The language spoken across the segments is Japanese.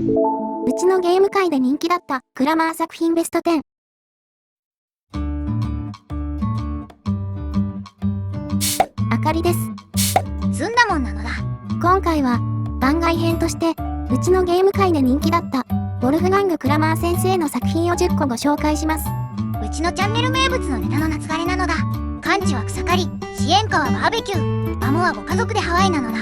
うちのゲーム界で人気だったクラマー作品ベスト10。あかりです。ずんだもんなのだ。今回は番外編としてうちのゲーム界で人気だったウォルフガング・クラマー先生の作品を10個ご紹介します。うちのチャンネル名物のネタの夏枯れなのだ。完治は草刈り、支援花はバーベキュー、バモはご家族でハワイなのだ。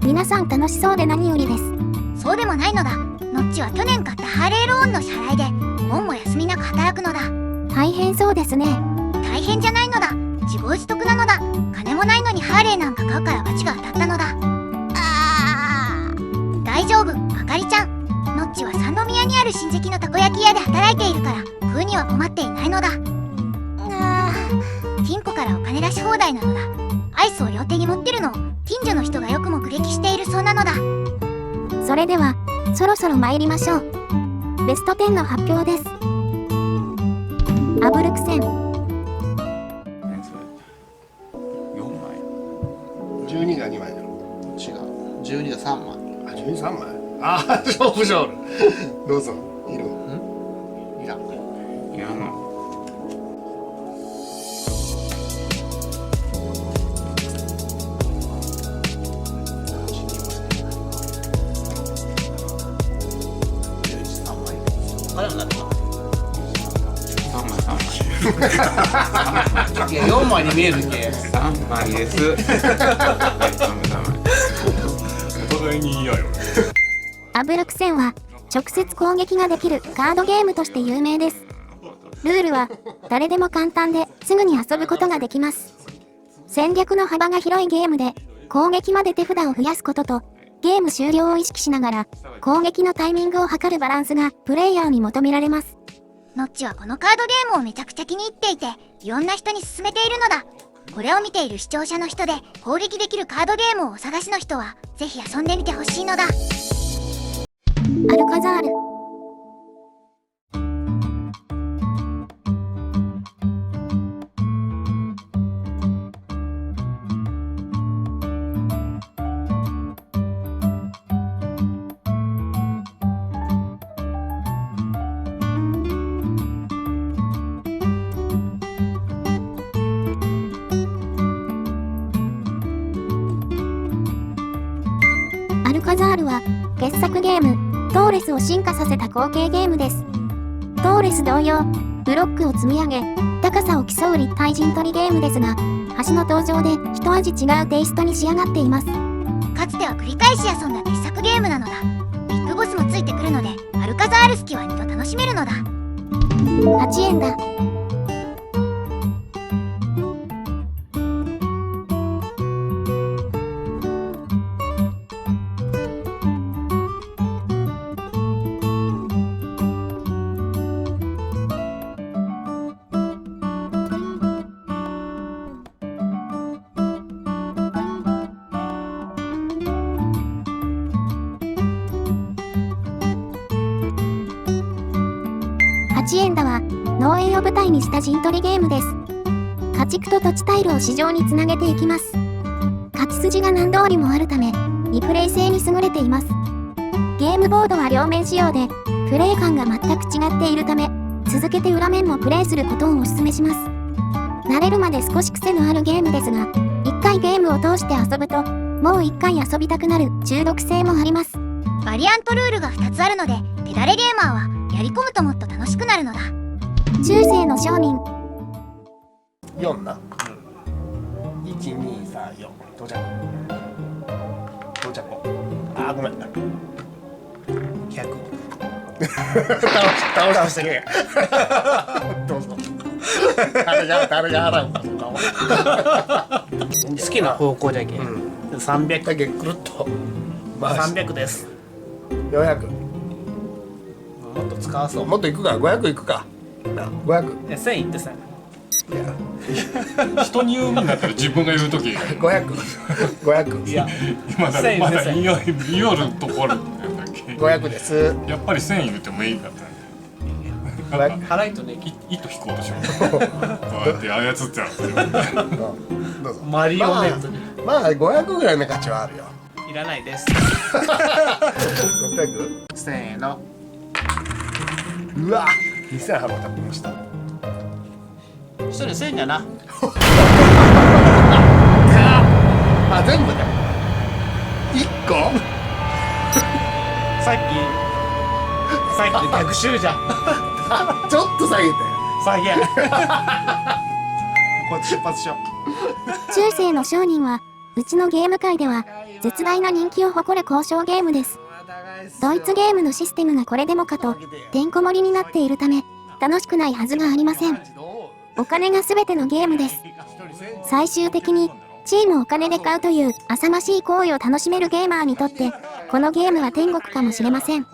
皆さん楽しそうで何よりです。そうでもないのだ。ノッチは去年買ったハーレーローンの支払いで本も休みなく働くのだ。大変そうですね。大変じゃないのだ。自業自得なのだ。金もないのにハーレーなんか買うからバチが当たったのだ。大丈夫、あかりちゃん。ノッチは三宮にある親戚のたこ焼き屋で働いているから食うには困っていないのだ。金庫からお金出し放題なのだ。アイスを両手に持ってるのを近所の人がよく目撃しているそうなのだ。それではそろそろ参りましょう。ベスト10の発表です。アブルクセン。何それ4枚12が2枚だろ。違う12が3枚あ、12、3枚。ああ、勝負勝負。どうぞ。いる。いらんいらんのあれもなった3枚いや4枚に見えるんで3枚です3枚お互いに言い合うよ。アブルクセンは直接攻撃ができるカードゲームとして有名です。ルールは誰でも簡単ですぐに遊ぶことができます。戦略の幅が広いゲームで攻撃まで手札を増やすこととゲーム終了を意識しながら攻撃のタイミングを測るバランスがプレイヤーに求められます。ノッチはこのカードゲームをめちゃくちゃ気に入っていていろんな人に勧めているのだ。これを見ている視聴者の人で攻撃できるカードゲームをお探しの人はぜひ遊んでみてほしいのだ。アルカザール。アルカザールは傑作ゲームトーレスを進化させた後継ゲームです。トーレス同様ブロックを積み上げ高さを競う立体陣取りゲームですが橋の登場で一味違うテイストに仕上がっています。かつては繰り返し遊んだ傑作ゲームなのだ。ビッグボスもついてくるのでアルカザール好きは2度楽しめるのだ。8円だ。8円だは農園を舞台にした陣取りゲームです。家畜と土地タイルを市場につなげていきます。勝ち筋が何通りもあるためリプレイ性に優れています。ゲームボードは両面仕様でプレイ感が全く違っているため続けて裏面もプレイすることをお勧めします。慣れるまで少し癖のあるゲームですが1回ゲームを通して遊ぶともう1回遊びたくなる中毒性もあります。バリアントルールが2つあるので手だれゲーマーはやり込むともっと楽しくなるのだ。中世の商人。4な。1234。到着。到着。あー、ごめん。100。倒してる。どうぞ。誰が払うかとかを。好きな方向じゃけん、300だけくるっと回して300です。400。もっと使わそう。もっといくか、500いくか。な、500。 1000いってさいや、人に言うんだったら自分が言うとき500。500。いやまだ1000まだ1000言いよるところなんだっけ。 500です。やっぱり1000言ってもいいかったね。払いとね糸引こうとしよう。こうやって操っちゃう。どうぞ。マリオネットに、まあ500ぐらいの価値はあるよ。いらないです。 600？ せーの。うわ2800食べました。一人1000円だな。あ、全部で1個さっきと逆襲じゃん。ちょっと下げて。再現。こうやって出発しよ中世の商人は、うちのゲーム界では、絶大な人気を誇る交渉ゲームです。ドイツゲームのシステムがこれでもかと、てんこ盛りになっているため、楽しくないはずがありません。お金が全てのゲームです。最終的に、チームをお金で買うという浅ましい行為を楽しめるゲーマーにとって、このゲームは天国かもしれません。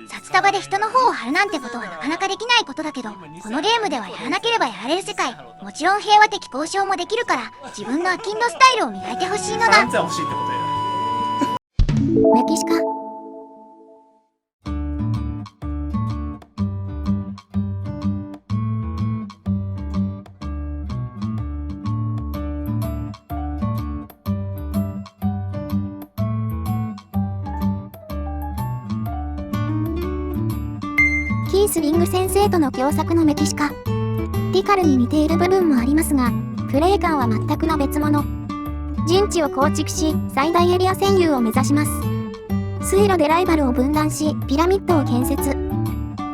札束で人の方を張るなんてことはなかなかできないことだけど、このゲームではやらなければやられる世界、もちろん平和的交渉もできるから、自分のアキンドスタイルを磨いてほしいのだ。 3000欲しいってことや。メキシカ。キースリング先生との共作のメキシカ。ティカルに似ている部分もありますが、プレイ感は全くの別物。陣地を構築し、最大エリア占有を目指します。水路でライバルを分断し、ピラミッドを建設。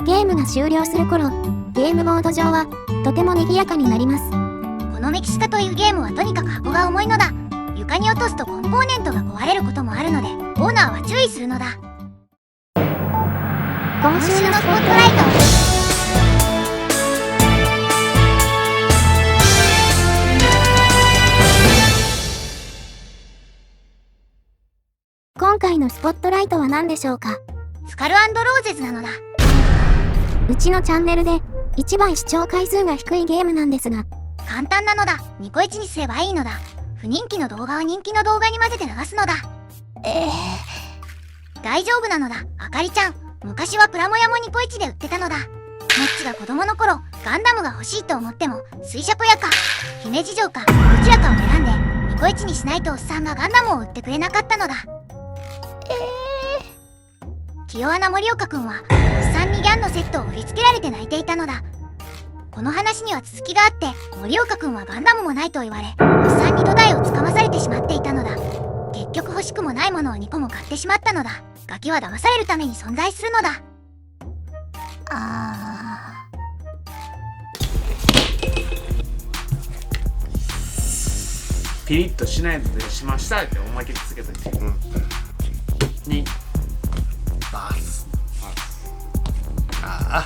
ゲームが終了する頃、ゲームボード上は、とても賑やかになります。このメキシカというゲームはとにかく箱が重いのだ。床に落とすとコンポーネントが壊れることもあるので、オーナーは注意するのだ。今週のスポットライト。今回のスポットライトは何でしょうか。スカル&ローゼズなのだ。うちのチャンネルで一番視聴回数が低いゲームなんですが、簡単なのだ。ニコイチにすればいいのだ。不人気の動画は人気の動画に混ぜて流すのだ。大丈夫なのだ、あかりちゃん。昔はプラモヤもニコイチで売ってたのだ。モッチが子供の頃、ガンダムが欲しいと思っても、水車小屋か、姫路城か、どちらかを選んで、ニコイチにしないとおっさんがガンダムを売ってくれなかったのだ。気弱な森岡くんは、おっさんにギャンのセットを売りつけられて泣いていたのだ。この話には続きがあって、森岡くんはガンダムもないと言われ、おっさんに土台をつかまされてしまっていたのだ。結局欲しくもないものを2個も買ってしまったのだ。ガキは騙されるために存在するのだ。ピリッとしないのでしましたって思いっきりつけといて。2。バス。ああ。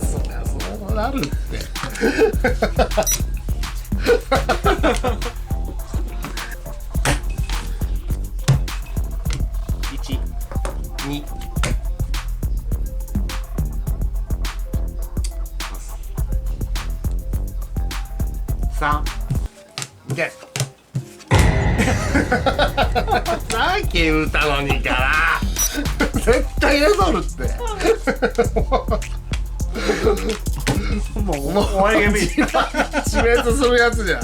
そりゃそうなるって。1、2。3。いけ。さっき言うたのにから絶対レゾルってもう終わりが見える。死滅するやつじゃん。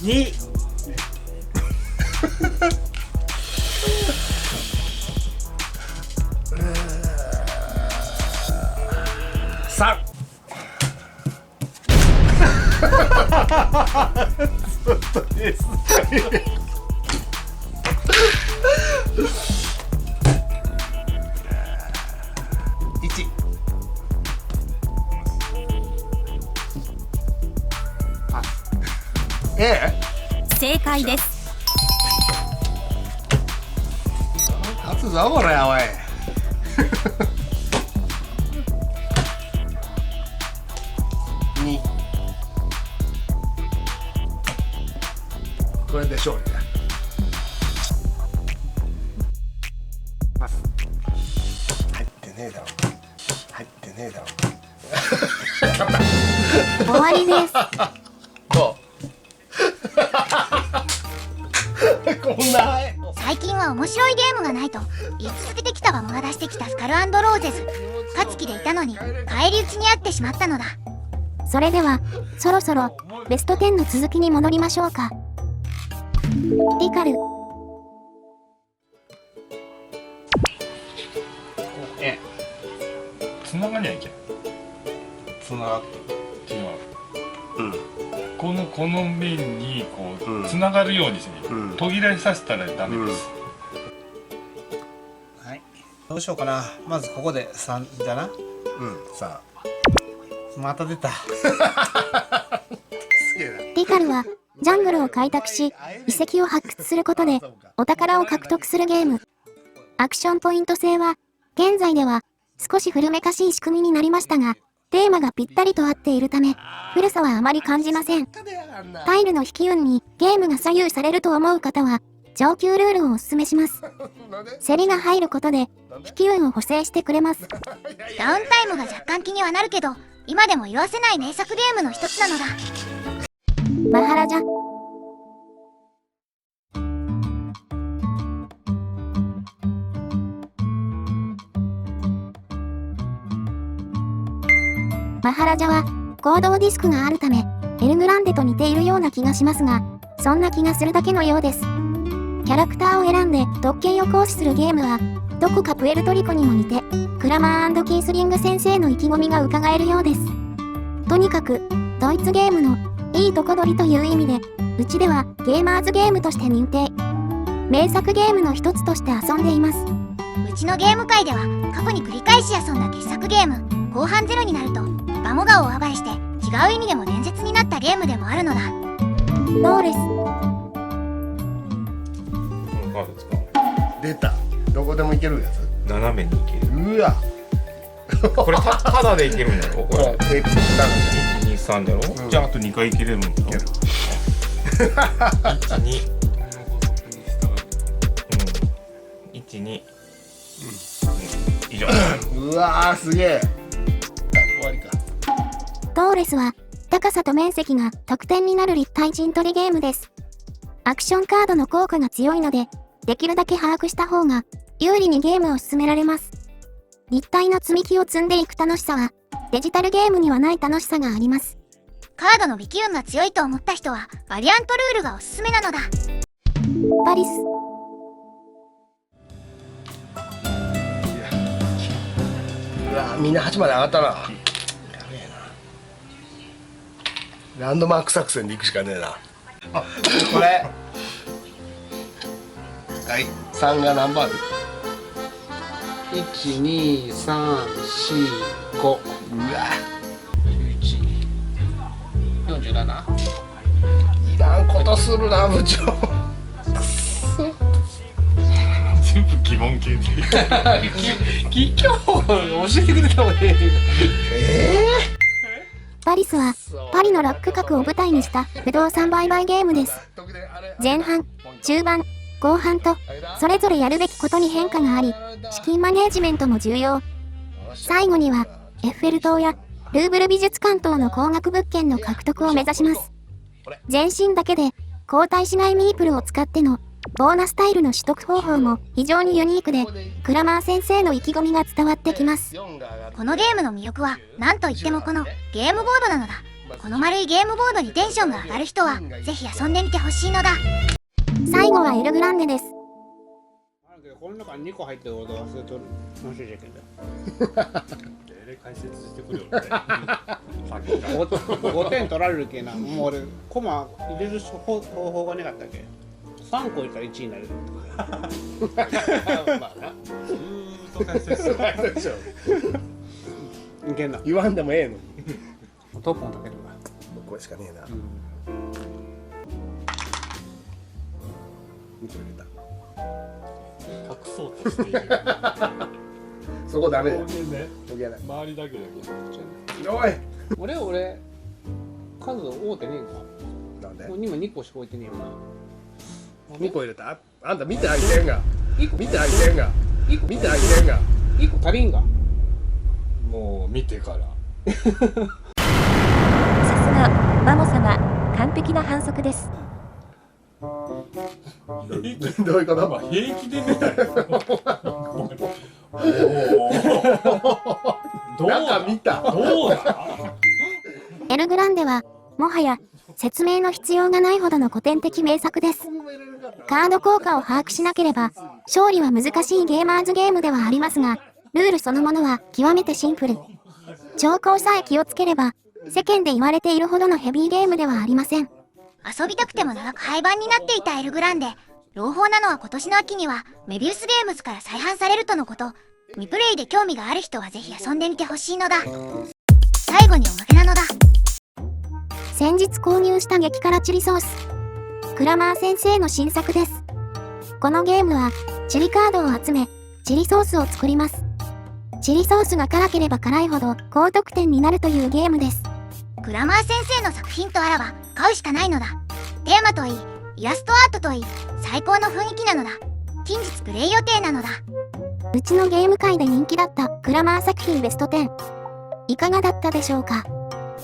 2。3。1。正解です。勝つぞこれおい。2。これで勝利だ。入ってねえだろ。入ってねえだろ。終わりです。どうこんな最近は面白いゲームがないと言い続けてきた馬が出してきたスカル&ローゼズ。勝つ気でいたのに返り討ちにあってしまったのだ。それでは、そろそろベスト10の続きに戻りましょうか。リカル、つながりゃいけん。つながっ違う。うんこの面にこう、うんつながるようにしに、うん途切れさせたらダメです。はい。どうしようかな。まずここで3だな。さまた出た。あすげえなリカルは、ジャングルを開拓し、遺跡を発掘することで、お宝を獲得するゲーム。アクションポイント制は、現在では、少し古めかしい仕組みになりましたが、テーマがぴったりと合っているため、古さはあまり感じません。タイルの引き運にゲームが左右されると思う方は、上級ルールをお勧めします。競りが入ることで、引き運を補正してくれます。ダウンタイムが若干気にはなるけど、今でも言わせない名作ゲームの一つなのだ。マハラジャ、マハラジャは、コードディスクがあるため、エルグランデと似ているような気がしますが、そんな気がするだけのようです。キャラクターを選んで特権を行使するゲームは、どこかプエルトリコにも似て、クラマー&キースリング先生の意気込みが伺えるようです。とにかく、ドイツゲームのいいとこ取りという意味で、うちではゲーマーズゲームとして認定。名作ゲームの一つとして遊んでいます。うちのゲーム界では過去に繰り返し遊んだ傑作ゲーム、後半ゼロになるとガモガを暴れして違う意味でも伝説になったゲームでもあるのだ。ドーレス、カード使う。出たどこでもいけるやつ斜めにいける。うわこれただでいけるんだろこれ。テープした1、2、3だろ、じゃああと2回切れるんだろ。ける1、2、この法則に従って1、2、以上。うわーすげえ終わりかドーレスは、高さと面積が得点になる立体陣取りゲームです。アクションカードの効果が強いので、できるだけ把握した方が、有利にゲームを進められます。立体の積み木を積んでいく楽しさは、デジタルゲームにはない楽しさがあります。カードの引き運が強いと思った人はバリアントルールがおすすめなのだ。パリス、うわみんな8まで上がったなやべえなランドマーク作戦で行くしかねえなあこれはい3が何番12345うわ47いらんことするな部長全部疑問形で。企業教えてくれた方がいい。パリスは、パリのラック角を舞台にした不動産売買ゲームです。前半、中盤、後半と、それぞれやるべきことに変化があり、資金マネージメントも重要。最後には、エッフェル塔やルーブル美術館等の高額物件の獲得を目指します。全身だけで、交代しないミープルを使っての、ボーナスタイルの取得方法も非常にユニークで、クラマー先生の意気込みが伝わってきます。このゲームの魅力は何といってもこのゲームボードなのだ。この丸いゲームボードにテンションが上がる人はぜひ遊んでみてほしいのだ。最後はエルグランデです。この中に2個入ってること忘れとる。面白いじゃけん例解説してくれよ。さっきから。 5点取られるけな。もう俺コマ入れる方法がなかったっけ。3個いったら1になる。まあなずーっと解説する。いけんな。言わんでもええのトップもかけるわ。これしかねえな見てくれた隠そうとしている。そこダメだよここでね、解けない周りだけだけ。おい俺数多てねえんか。なんでもう今2個しか置いてねえよな。 2個入れたあんた見てあげてんが1個見てあげてんが1個見てあげてんが1個足りんが。もう見てから。さすがマモ様、完璧な反則です。どういうことまあ平気で見たよ。おお。どうなんか見たどうだ。エルグランデは、もはや、説明の必要がないほどの古典的名作です。カード効果を把握しなければ、勝利は難しいゲーマーズゲームではありますが、ルールそのものは極めてシンプル。兆候さえ気をつければ、世間で言われているほどのヘビーゲームではありません。遊びたくても長く廃盤になっていたエルグランデ。朗報なのは今年の秋にはメビウスゲームズから再販されるとのこと。未プレイで興味がある人はぜひ遊んでみてほしいのだ。最後におまけなのだ。先日購入した激辛チリソース。クラマー先生の新作です。このゲームは、チリカードを集め、チリソースを作ります。チリソースが辛ければ辛いほど高得点になるというゲームです。クラマー先生の作品とあらば買うしかないのだ。テーマといい、イラストアートといい、最高の雰囲気なのだ。近日プレイ予定なのだ。うちのゲーム界で人気だったクラマー作品ベスト10。いかがだったでしょうか。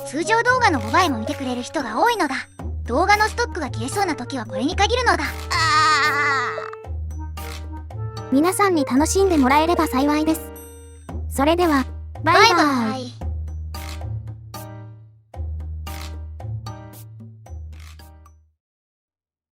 通常動画の5倍も見てくれる人が多いのだ。動画のストックが切れそうな時はこれに限るのだ。皆さんに楽しんでもらえれば幸いです。それでは、バイバイ。バイバイ。